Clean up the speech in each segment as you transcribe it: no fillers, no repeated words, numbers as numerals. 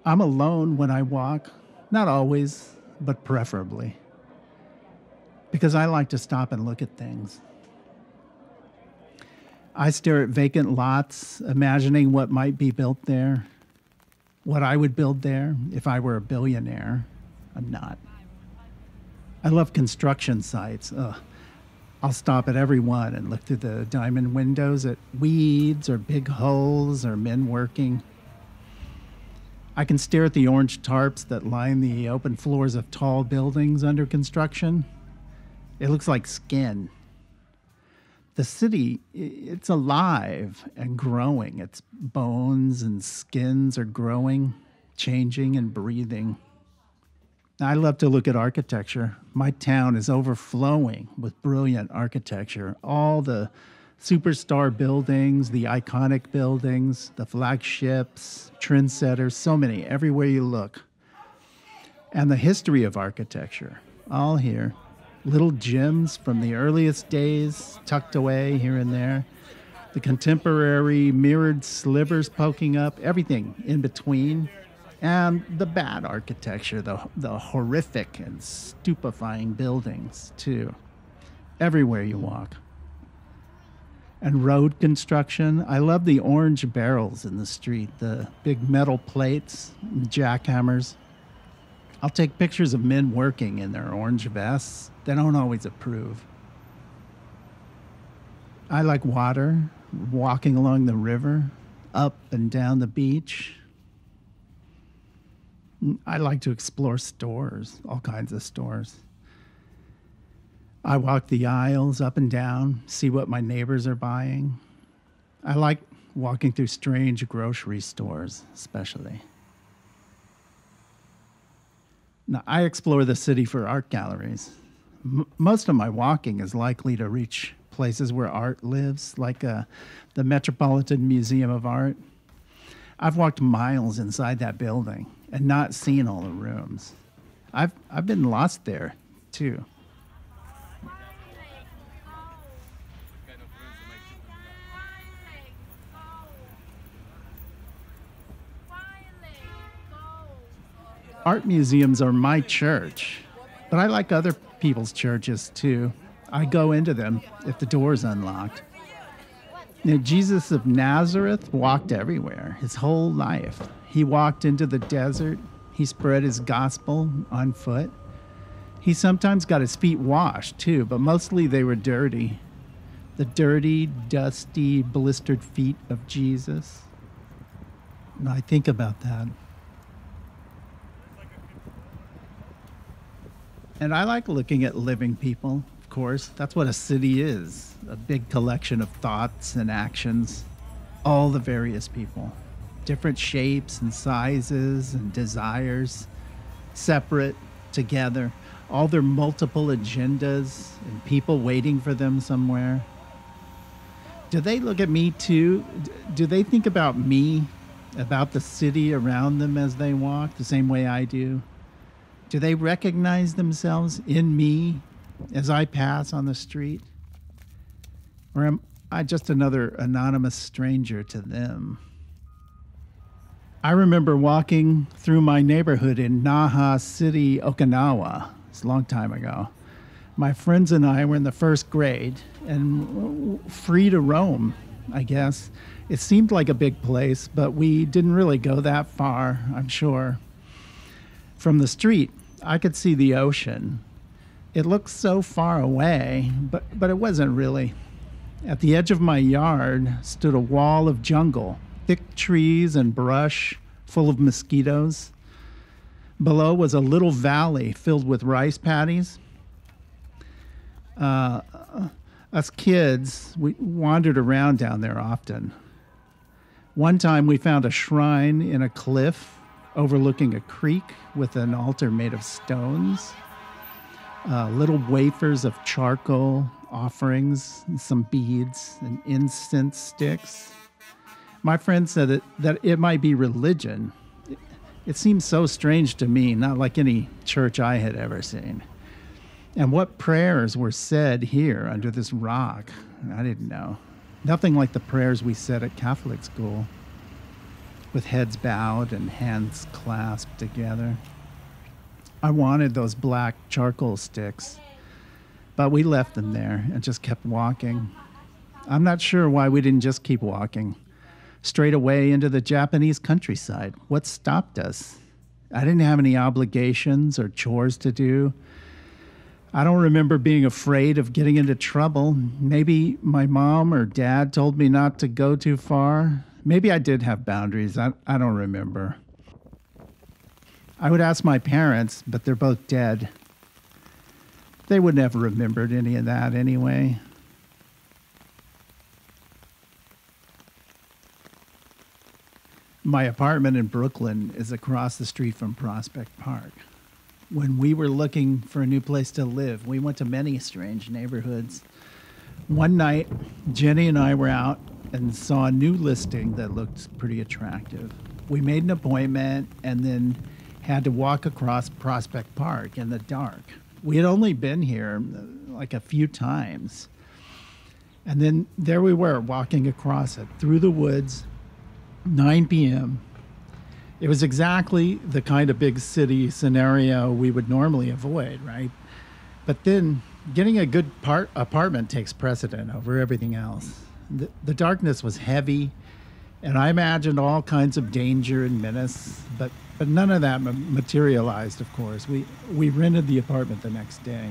I'm alone when I walk, not always, but preferably, because I like to stop and look at things. I stare at vacant lots, imagining what might be built there, what I would build there if I were a billionaire. I'm not. I love construction sites. Ugh. I'll stop at every one and look through the diamond windows at weeds or big holes or men working. I can stare at the orange tarps that line the open floors of tall buildings under construction. It looks like skin. The city, it's alive and growing. Its bones and skins are growing, changing and breathing. I love to look at architecture. My town is overflowing with brilliant architecture. All the superstar buildings, the iconic buildings, the flagships, trendsetters, so many, everywhere you look. And the history of architecture, all here. Little gems from the earliest days, tucked away here and there. The contemporary mirrored slivers poking up, everything in between. And the bad architecture, the horrific and stupefying buildings, too. Everywhere you walk. And road construction. I love the orange barrels in the street, the big metal plates, jackhammers. I'll take pictures of men working in their orange vests. They don't always approve. I like water, walking along the river, up and down the beach. I like to explore stores, all kinds of stores. I walk the aisles up and down, see what my neighbors are buying. I like walking through strange grocery stores, especially. Now, I explore the city for art galleries. Most of my walking is likely to reach places where art lives, like the Metropolitan Museum of Art. I've walked miles inside that building and not seen all the rooms. I've been lost there, too. Art museums are my church, but I like other people's churches, too. I go into them if the door's unlocked. Now, Jesus of Nazareth walked everywhere, his whole life. He walked into the desert. He spread his gospel on foot. He sometimes got his feet washed, too, but mostly they were dirty. The dirty, dusty, blistered feet of Jesus. And I think about that. And I like looking at living people, of course. That's what a city is, a big collection of thoughts and actions, all the various people, different shapes and sizes and desires, separate, together, all their multiple agendas and people waiting for them somewhere. Do they look at me too? Do they think about me, about the city around them as they walk, the same way I do? Do they recognize themselves in me as I pass on the street? Or am I just another anonymous stranger to them? I remember walking through my neighborhood in Naha City, Okinawa. It's a long time ago. My friends and I were in the first grade and free to roam, I guess. It seemed like a big place, but we didn't really go that far, I'm sure. From the street, I could see the ocean. It looked so far away, but it wasn't really. At the edge of my yard stood a wall of jungle, thick trees and brush full of mosquitoes. Below was a little valley filled with rice paddies. Us kids, we wandered around down there often. One time we found a shrine in a cliff overlooking a creek with an altar made of stones, little wafers of charcoal, offerings, some beads, and incense sticks. My friend said that it might be religion. It seemed so strange to me, not like any church I had ever seen. And what prayers were said here under this rock, I didn't know. Nothing like the prayers we said at Catholic school. with heads bowed and hands clasped together. I wanted those black charcoal sticks, but we left them there and just kept walking. I'm not sure why we didn't just keep walking straight away into the Japanese countryside. What stopped us? I didn't have any obligations or chores to do. I don't remember being afraid of getting into trouble. Maybe my mom or dad told me not to go too far. Maybe I did have boundaries. I don't remember. I would ask my parents, but they're both dead. They would never remembered any of that anyway. My apartment in Brooklyn is across the street from Prospect Park. When we were looking for a new place to live, we went to many strange neighborhoods. One night, Jenny and I were out and saw a new listing that looked pretty attractive. We made an appointment and then had to walk across Prospect Park in the dark. We had only been here like a few times. And then there we were walking across it through the woods, 9 p.m. It was exactly the kind of big city scenario we would normally avoid, right? But then getting a good apartment takes precedent over everything else. The darkness was heavy, and I imagined all kinds of danger and menace, but none of that materialized, of course. We rented the apartment the next day.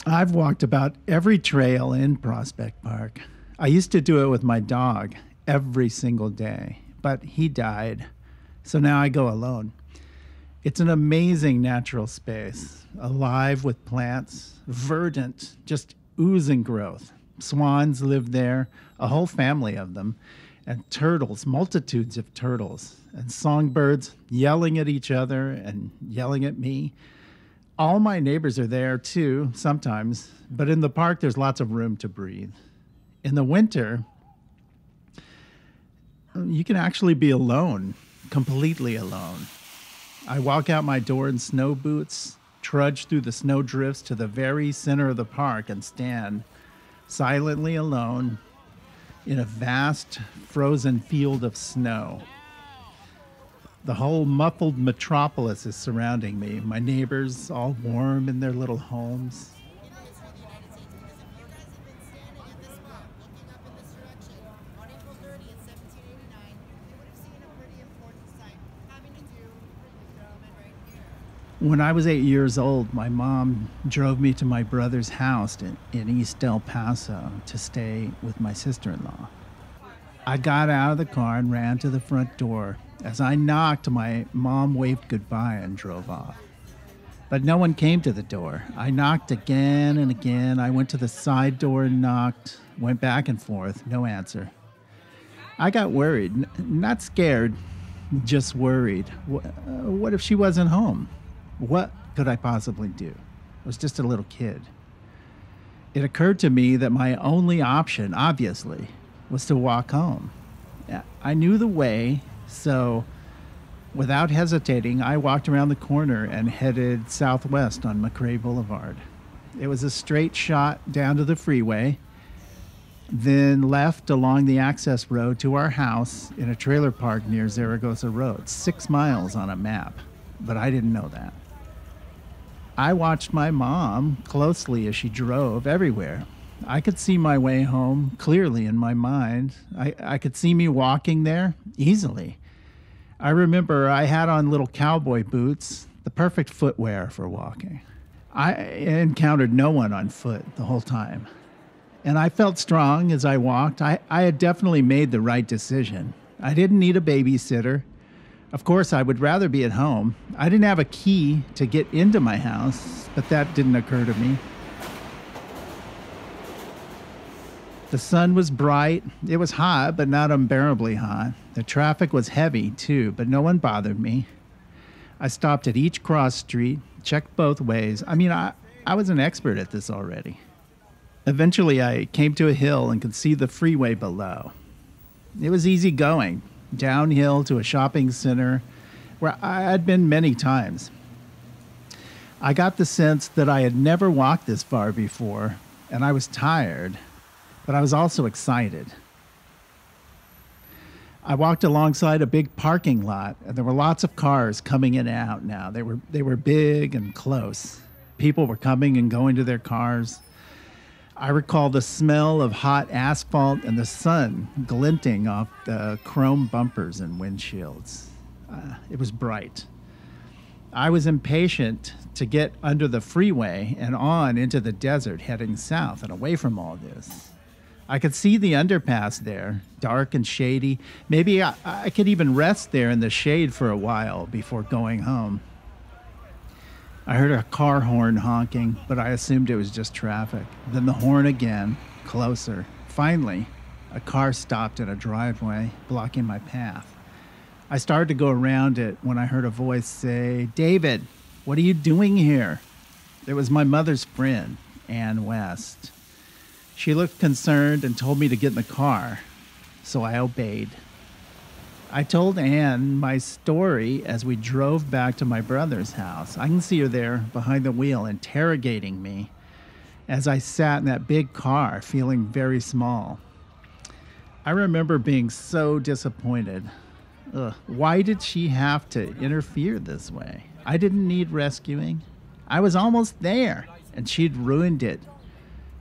I've walked about every trail in Prospect Park. I used to do it with my dog every single day, but he died, so now I go alone. It's an amazing natural space, alive with plants, verdant, just oozing growth. Swans live there, a whole family of them, and turtles, multitudes of turtles, and songbirds yelling at each other and yelling at me. All my neighbors are there too, sometimes, but in the park there's lots of room to breathe. In the winter, you can actually be alone, completely alone. I walk out my door in snow boots, trudge through the snow drifts to the very center of the park and stand silently alone in a vast frozen field of snow. The whole muffled metropolis is surrounding me. My neighbors, all warm in their little homes. When I was 8 years old, my mom drove me to my brother's house in East El Paso to stay with my sister-in-law. I got out of the car and ran to the front door. As I knocked, my mom waved goodbye and drove off. But no one came to the door. I knocked again and again. I went to the side door and knocked, went back and forth, no answer. I got worried, not scared, just worried. What if she wasn't home? What could I possibly do? I was just a little kid. It occurred to me that my only option, obviously, was to walk home. I knew the way, so without hesitating, I walked around the corner and headed southwest on McRae Boulevard. It was a straight shot down to the freeway, then left along the access road to our house in a trailer park near Zaragoza Road, 6 miles on a map, but I didn't know that. I watched my mom closely as she drove everywhere. I could see my way home clearly in my mind. I could see me walking there easily. I remember I had on little cowboy boots, the perfect footwear for walking. I encountered no one on foot the whole time. And I felt strong as I walked. I had definitely made the right decision. I didn't need a babysitter. Of course, I would rather be at home. I didn't have a key to get into my house, but that didn't occur to me. The sun was bright. It was hot, but not unbearably hot. The traffic was heavy, too, but no one bothered me. I stopped at each cross street, checked both ways. I was an expert at this already. Eventually, I came to a hill and could see the freeway below. It was easy going, downhill to a shopping center where I had been many times. I got the sense that I had never walked this far before, and I was tired, but I was also excited. I walked alongside a big parking lot, and there were lots of cars coming in and out now. They were big and close. People were coming and going to their cars. I recall the smell of hot asphalt and the sun glinting off the chrome bumpers and windshields. It was bright. I was impatient to get under the freeway and on into the desert heading south and away from all this. I could see the underpass there, dark and shady. Maybe I could even rest there in the shade for a while before going home. I heard a car horn honking, but I assumed it was just traffic. Then the horn again, closer. Finally, a car stopped in a driveway, blocking my path. I started to go around it when I heard a voice say, "David, what are you doing here?" It was my mother's friend, Ann West. She looked concerned and told me to get in the car, so I obeyed. I told Anne my story as we drove back to my brother's house. I can see her there behind the wheel interrogating me as I sat in that big car feeling very small. I remember being so disappointed. Why did she have to interfere this way? I didn't need rescuing. I was almost there, and she'd ruined it.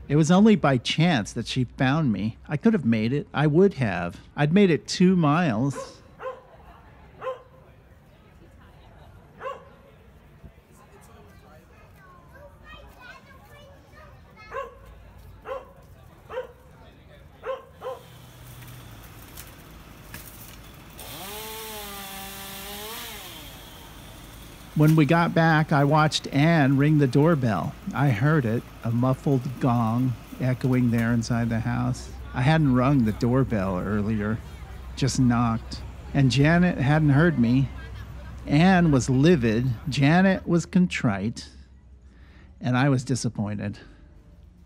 It was only by chance that she found me. I could have made it. I would have. I'd made it 2 miles. When we got back, I watched Anne ring the doorbell. I heard it, a muffled gong echoing there inside the house. I hadn't rung the doorbell earlier, just knocked. And Janet hadn't heard me. Anne was livid, Janet was contrite, and I was disappointed.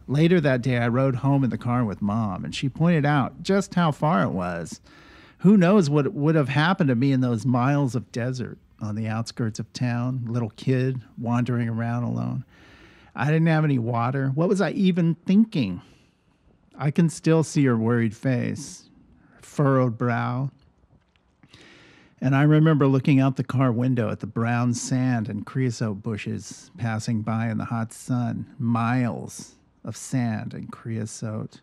Later that day, I rode home in the car with Mom, and she pointed out just how far it was. Who knows what would have happened to me in those miles of desert on the outskirts of town, little kid wandering around alone. I didn't have any water. What was I even thinking? I can still see her worried face, furrowed brow. And I remember looking out the car window at the brown sand and creosote bushes passing by in the hot sun, miles of sand and creosote.